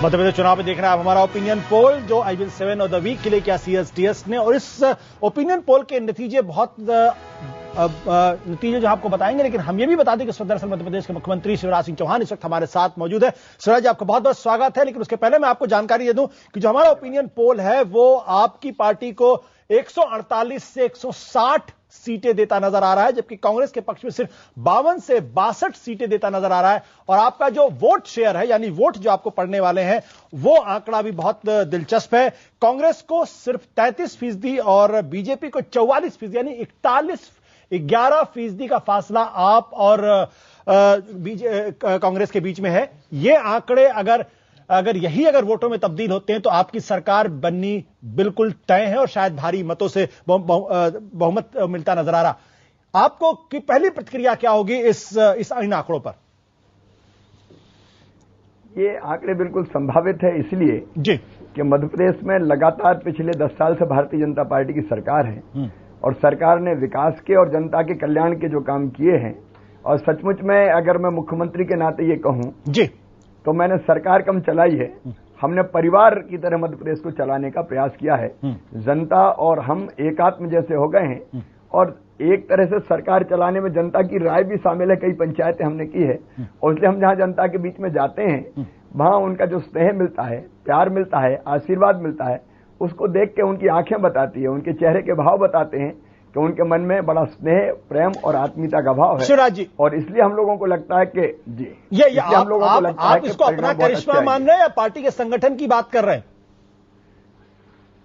मध्य प्रदेश चुनाव में देख रहे हैं आप हमारा ओपिनियन पोल जो I will 7 of the week के लिए किया सीएसटीएस ने, और इस ओपिनियन पोल के नतीजे बहुत नतीजे जो आपको बताएंगे, लेकिन हम ये भी बता दें कि दरअसल मध्य प्रदेश के मुख्यमंत्री शिवराज सिंह चौहान इस वक्त हमारे साथ मौजूद है। शिवराज जी, आपका बहुत बहुत स्वागत है। लेकिन उसके पहले मैं आपको जानकारी दे दूं कि जो हमारा ओपिनियन पोल है वो आपकी पार्टी को 148 से 160 सीटें देता नजर आ रहा है, जबकि कांग्रेस के पक्ष में सिर्फ 52 से 62 सीटें देता नजर आ रहा है। और आपका जो वोट शेयर है, यानी वोट जो आपको पड़ने वाले हैं, वो आंकड़ा भी बहुत दिलचस्प है। कांग्रेस को सिर्फ 33% और बीजेपी को 44%, यानी 11% का फासला आप और कांग्रेस के बीच में है। ये आंकड़े अगर वोटों में तब्दील होते हैं तो आपकी सरकार बननी बिल्कुल तय है और शायद भारी मतों से बहुमत मिलता नजर आ रहा। आपको की पहली प्रतिक्रिया क्या होगी इन आंकड़ों पर? ये आंकड़े बिल्कुल संभावित है, इसलिए जी कि मध्य प्रदेश में लगातार पिछले 10 साल से भारतीय जनता पार्टी की सरकार है और सरकार ने विकास के और जनता के कल्याण के जो काम किए हैं, और सचमुच में अगर मैं मुख्यमंत्री के नाते ये कहूं जी तो मैंने सरकार कम चलाई है, हमने परिवार की तरह मध्य प्रदेश को चलाने का प्रयास किया है। जनता और हम एकात्म जैसे हो गए हैं और एक तरह से सरकार चलाने में जनता की राय भी शामिल है। कई पंचायतें हमने की है और इसलिए हम जहां जनता के बीच में जाते हैं वहां उनका जो स्नेह मिलता है, प्यार मिलता है, आशीर्वाद मिलता है, उसको देख के उनकी आंखें बताती है, उनके चेहरे के भाव बताते हैं कि उनके मन में बड़ा स्नेह, प्रेम और आत्मीयता का भाव है। शिवराज जी, और इसलिए हम लोगों को लगता है कि जी ये हम लोगों को लगता है कि इसको अपना करिश्मा मान रहे हैं या पार्टी के संगठन की बात कर रहे हैं?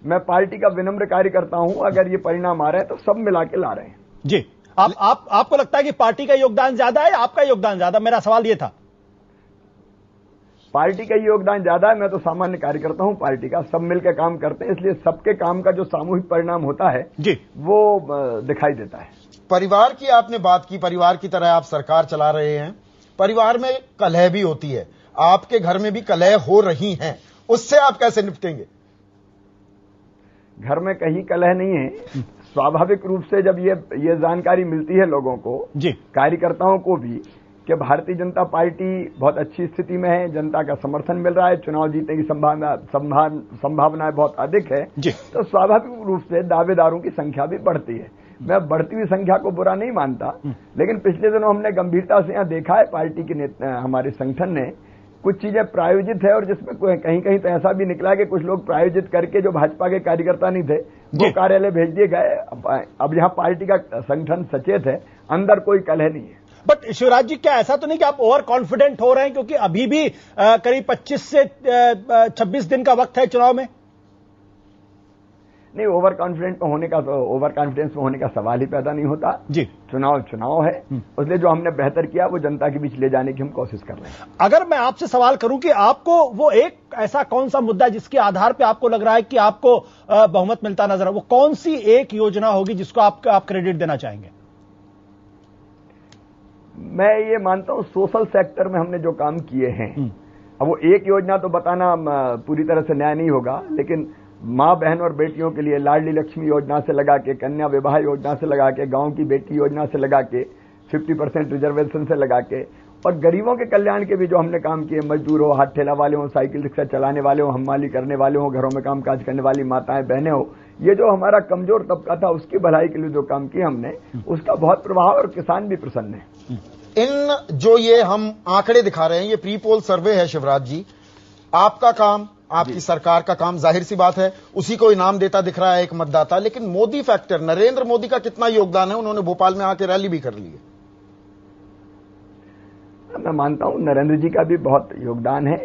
मैं पार्टी का विनम्र कार्यकर्ता हूं। अगर ये परिणाम आ रहे हैं तो सब मिला के ला रहे हैं। जी, आपको लगता है कि पार्टी का योगदान ज्यादा है या आपका योगदान ज्यादा? मेरा सवाल ये था। पार्टी का योगदान ज्यादा है, मैं तो सामान्य कार्यकर्ता हूं पार्टी का। सब मिलकर काम करते हैं, इसलिए सबके काम का जो सामूहिक परिणाम होता है जी वो दिखाई देता है। परिवार की आपने बात की, परिवार की तरह आप सरकार चला रहे हैं। परिवार में कलह भी होती है, आपके घर में भी कलह हो रही हैं, उससे आप कैसे निपटेंगे? घर में कहीं कलह नहीं है। स्वाभाविक रूप से जब ये जानकारी मिलती है लोगों को, जी कार्यकर्ताओं को भी, कि भारतीय जनता पार्टी बहुत अच्छी स्थिति में है, जनता का समर्थन मिल रहा है, चुनाव जीतने की संभावनाएं बहुत अधिक है, तो स्वाभाविक रूप से दावेदारों की संख्या भी बढ़ती है। मैं बढ़ती हुई संख्या को बुरा नहीं मानता, लेकिन पिछले दिनों हमने गंभीरता से यहाँ देखा है पार्टी के हमारे संगठन ने कुछ चीजें प्रायोजित है और जिसमें कहीं कहीं तो ऐसा भी निकला कि कुछ लोग प्रायोजित करके जो भाजपा के कार्यकर्ता नहीं थे वो कार्यालय भेज दिए गए। अब यहाँ पार्टी का संगठन सचेत है, अंदर कोई कलह नहीं है। बट शिवराज जी, क्या ऐसा तो नहीं कि आप ओवर कॉन्फिडेंट हो रहे हैं, क्योंकि अभी भी करीब 25 से 26 दिन का वक्त है चुनाव में? नहीं, ओवर कॉन्फिडेंस में होने का सवाल ही पैदा नहीं होता जी। चुनाव है, इसलिए जो हमने बेहतर किया वो जनता के बीच ले जाने की हम कोशिश कर रहे हैं। अगर मैं आपसे सवाल करूं कि आपको वो एक ऐसा कौन सा मुद्दा जिसके आधार पे आपको लग रहा है कि आपको बहुमत मिलता नजर है, वो कौन सी एक योजना होगी जिसको आप क्रेडिट देना चाहेंगे? मैं ये मानता हूं सोशल सेक्टर में हमने जो काम किए हैं, अब वो एक योजना तो बताना पूरी तरह से न्याय नहीं होगा, लेकिन माँ बहन और बेटियों के लिए लाडली लक्ष्मी योजना से लगा के, कन्या विवाह योजना से लगा के, गांव की बेटी योजना से लगा के, 50% रिजर्वेशन से लगा के, और गरीबों के कल्याण के भी जो हमने काम किए, मजदूर हो, हाथ ठेला वाले हो, साइकिल रिक्शा चलाने वाले हो, हमाली करने वाले हो, घरों में काम काज करने वाली माताएं बहनें हो, ये जो हमारा कमजोर तबका था उसकी भलाई के लिए जो काम किया हमने, उसका बहुत प्रभाव, और किसान भी प्रसन्न है। इन जो ये हम आंकड़े दिखा रहे हैं, ये प्री पोल सर्वे है शिवराज जी। आपका काम, आपकी सरकार का काम, जाहिर सी बात है उसी को इनाम देता दिख रहा है एक मतदाता, लेकिन मोदी फैक्टर, नरेंद्र मोदी का कितना योगदान है? उन्होंने भोपाल में आके रैली भी कर ली है। मैं मानता हूं नरेंद्र जी का भी बहुत योगदान है,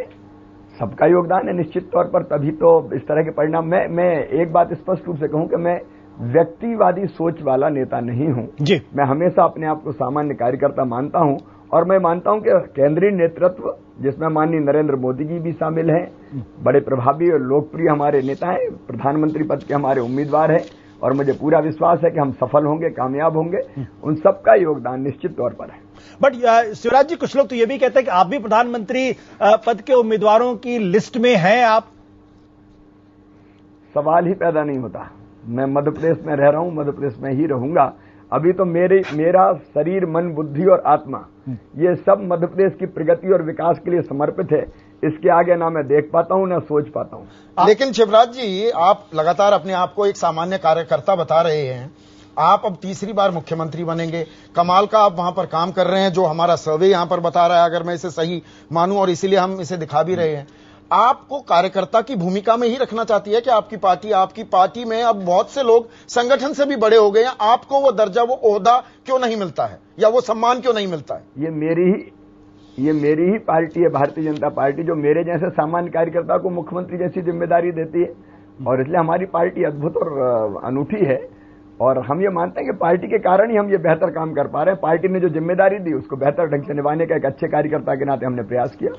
सबका योगदान है निश्चित तौर पर, तभी तो इस तरह के परिणाम। मैं एक बात स्पष्ट रूप से कहूं कि मैं व्यक्तिवादी सोच वाला नेता नहीं हूं जी। मैं हमेशा अपने आप को सामान्य कार्यकर्ता मानता हूं, और मैं मानता हूं कि केंद्रीय नेतृत्व, जिसमें माननीय नरेंद्र मोदी जी भी शामिल हैं, बड़े प्रभावी और लोकप्रिय हमारे नेता हैं, प्रधानमंत्री पद के हमारे उम्मीदवार हैं, और मुझे पूरा विश्वास है कि हम सफल होंगे, कामयाब होंगे। उन सबका योगदान निश्चित तौर पर है। बट शिवराज जी, कुछ लोग तो ये भी कहते हैं कि आप भी प्रधानमंत्री पद के उम्मीदवारों की लिस्ट में हैं। आप, सवाल ही पैदा नहीं होता। मैं मध्य प्रदेश में रह रहा हूं, मध्य प्रदेश में ही रहूंगा। अभी तो मेरा शरीर, मन, बुद्धि और आत्मा ये सब मध्य प्रदेश की प्रगति और विकास के लिए समर्पित है। इसके आगे ना मैं देख पाता हूं ना सोच पाता हूं। लेकिन शिवराज जी, आप लगातार अपने आप को एक सामान्य कार्यकर्ता बता रहे हैं। आप अब तीसरी बार मुख्यमंत्री बनेंगे। कमाल का आप वहां पर काम कर रहे हैं, जो हमारा सर्वे यहां पर बता रहा है, अगर मैं इसे सही मानूं, और इसीलिए हम इसे दिखा भी रहे हैं। आपको कार्यकर्ता की भूमिका में ही रखना चाहती है कि आपकी पार्टी में अब बहुत से लोग संगठन से भी बड़े हो गए हैं, आपको वो दर्जा, वो ओहदा क्यों नहीं मिलता है, या वो सम्मान क्यों नहीं मिलता है? ये मेरी ही पार्टी है, भारतीय जनता पार्टी, जो मेरे जैसे सामान्य कार्यकर्ता को मुख्यमंत्री जैसी जिम्मेदारी देती है, और इसलिए हमारी पार्टी अद्भुत और अनूठी है। और हम ये मानते हैं कि पार्टी के कारण ही हम ये बेहतर काम कर पा रहे हैं। पार्टी ने जो जिम्मेदारी दी उसको बेहतर ढंग से निभाने का एक अच्छे कार्यकर्ता के नाते हमने प्रयास किया।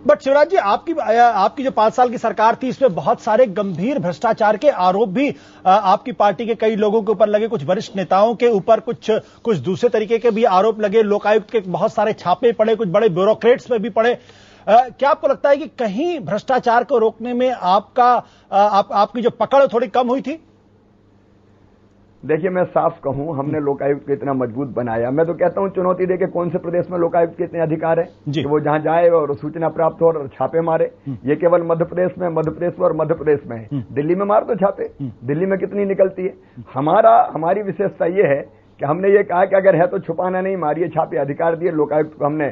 बट शिवराज जी, आपकी जो 5 साल की सरकार थी, इसमें बहुत सारे गंभीर भ्रष्टाचार के आरोप भी आपकी पार्टी के कई लोगों के ऊपर लगे, कुछ वरिष्ठ नेताओं के ऊपर कुछ दूसरे तरीके के भी आरोप लगे, लोकायुक्त के बहुत सारे छापे पड़े, कुछ बड़े ब्यूरोक्रेट्स पे भी पड़े। क्या आपको लगता है कि कहीं भ्रष्टाचार को रोकने में आपकी जो पकड़ थोड़ी कम हुई थी? देखिए, मैं साफ कहूं, हमने लोकायुक्त को इतना मजबूत बनाया। मैं तो कहता हूं, चुनौती देके कौन से प्रदेश में लोकायुक्त के इतने अधिकार है कि वो जहां जाए और सूचना प्राप्त हो और छापे मारे। ये केवल मध्य प्रदेश में और मध्य प्रदेश में है। दिल्ली में मार दो छापे, दिल्ली में कितनी निकलती है। हमारी विशेषता ये है कि हमने ये कहा कि अगर है तो छुपाना नहीं, मारिए छापे, अधिकार दिए। लोकायुक्त को हमने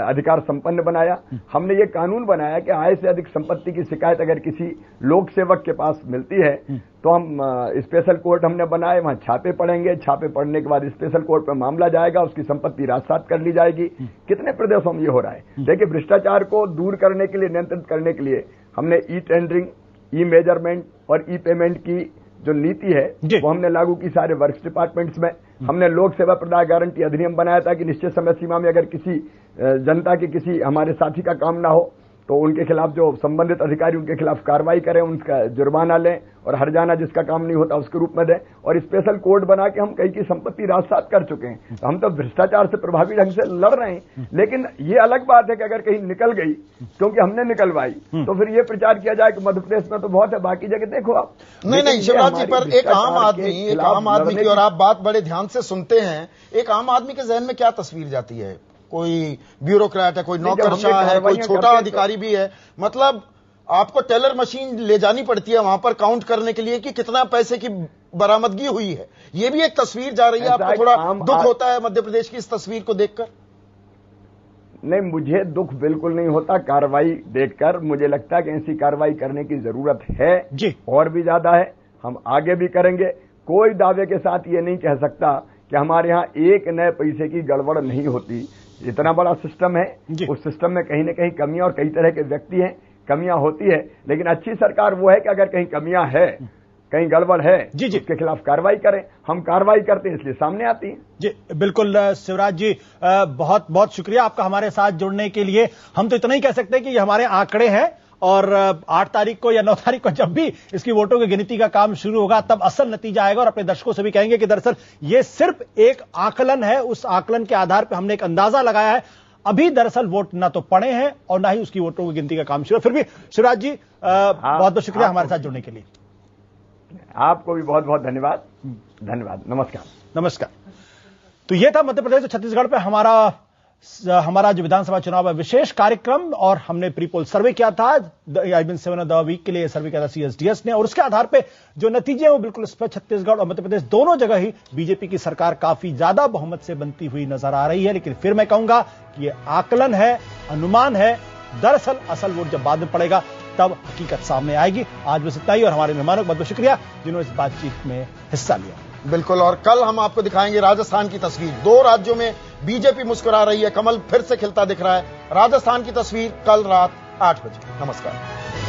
अधिकार संपन्न बनाया। हमने ये कानून बनाया कि आय से अधिक संपत्ति की शिकायत अगर किसी लोक सेवक के पास मिलती है तो हम स्पेशल कोर्ट हमने बनाए, वहां छापे पड़ेंगे। छापे पड़ने के बाद स्पेशल कोर्ट पर मामला जाएगा, उसकी संपत्ति राजसात कर ली जाएगी। कितने प्रदेशों में ये हो रहा है। देखिए, भ्रष्टाचार को दूर करने के लिए, नियंत्रित करने के लिए हमने ई टेंडरिंग, ई मेजरमेंट और ई पेमेंट की जो नीति है वो हमने लागू की सारे वर्क्स डिपार्टमेंट्स में। हमने लोक सेवा प्रदाय गारंटी अधिनियम बनाया था कि निश्चित समय सीमा में अगर किसी जनता के किसी हमारे साथी का काम ना हो तो उनके खिलाफ जो संबंधित अधिकारी उनके खिलाफ कार्रवाई करें, उनका जुर्माना लें और हर्जाना जिसका काम नहीं होता उसके रूप में दें। और स्पेशल कोर्ट बना के हम कई की संपत्ति राजसात कर चुके हैं। तो हम तो भ्रष्टाचार से प्रभावी ढंग से लड़ रहे हैं। लेकिन ये अलग बात है कि अगर कहीं निकल गई, क्योंकि हमने निकलवाई, तो फिर ये प्रचार किया जाए कि मध्य प्रदेश में तो बहुत है, बाकी जगह देखो आप। नहीं शिवराज जी, पर एक आम आदमी की, और आप बात बड़े ध्यान से सुनते हैं, एक आम आदमी के जहन में क्या तस्वीर जाती है? कोई ब्यूरोक्रेट है, कोई नौकरशाह है, कोई छोटा अधिकारी भी है। मतलब आपको टेलर मशीन ले जानी पड़ती है वहां पर काउंट करने के लिए कि कितना पैसे की बरामदगी हुई है। ये भी एक तस्वीर जा रही है। आपको थोड़ा दुख होता है मध्य प्रदेश की इस तस्वीर को देखकर? नहीं, मुझे दुख बिल्कुल नहीं होता कार्रवाई देखकर। मुझे लगता है कि ऐसी कार्रवाई करने की जरूरत है जी, और भी ज्यादा है। हम आगे भी करेंगे। कोई दावे के साथ ये नहीं कह सकता कि हमारे यहाँ एक नए पैसे की गड़बड़ नहीं होती। इतना बड़ा सिस्टम है, उस सिस्टम में कहीं न कहीं कमियां और कई तरह के व्यक्ति हैं, कमियां होती है। लेकिन अच्छी सरकार वो है कि अगर कहीं कमियां है, कहीं गड़बड़ है, उसके खिलाफ कार्रवाई करें। हम कार्रवाई करते हैं, इसलिए सामने आती है। जी बिल्कुल शिवराज जी, बहुत बहुत शुक्रिया आपका हमारे साथ जुड़ने के लिए। हम तो इतना ही कह सकते हैं कि ये हमारे आंकड़े हैं, और 8 तारीख को या 9 तारीख को जब भी इसकी वोटों की गिनती का काम शुरू होगा तब असल नतीजा आएगा। और अपने दर्शकों से भी कहेंगे कि दरअसल ये सिर्फ एक आकलन है, उस आकलन के आधार पर हमने एक अंदाजा लगाया है। अभी दरअसल वोट ना तो पड़े हैं और ना ही उसकी वोटों की गिनती का काम शुरू। फिर भी शिवराज जी, बहुत बहुत शुक्रिया हमारे साथ जुड़ने के लिए। आपको भी बहुत बहुत धन्यवाद। नमस्कार। तो ये था मध्य प्रदेश और छत्तीसगढ़ पे हमारा जो विधानसभा चुनाव है विशेष कार्यक्रम, और हमने प्री पोल सर्वे किया था IBN7 द वीक के लिए सर्वे किया था CSDS ने, और उसके आधार पे जो नतीजे हैं वो बिल्कुल स्पष्ट, छत्तीसगढ़ और मध्य प्रदेश दोनों जगह ही बीजेपी की सरकार काफी ज्यादा बहुमत से बनती हुई नजर आ रही है। लेकिन फिर मैं कहूंगा कि ये आकलन है, अनुमान है। दरअसल असल वोट जब बाद में पड़ेगा तब हकीकत सामने आएगी। आज बस इतना ही, और हमारे मेहमानों को बहुत बहुत शुक्रिया जिन्होंने इस बातचीत में हिस्सा लिया। बिल्कुल, और कल हम आपको दिखाएंगे राजस्थान की तस्वीर। 2 राज्यों में बीजेपी मुस्कुरा रही है, कमल फिर से खिलता दिख रहा है। राजस्थान की तस्वीर कल रात 8 बजे। नमस्कार।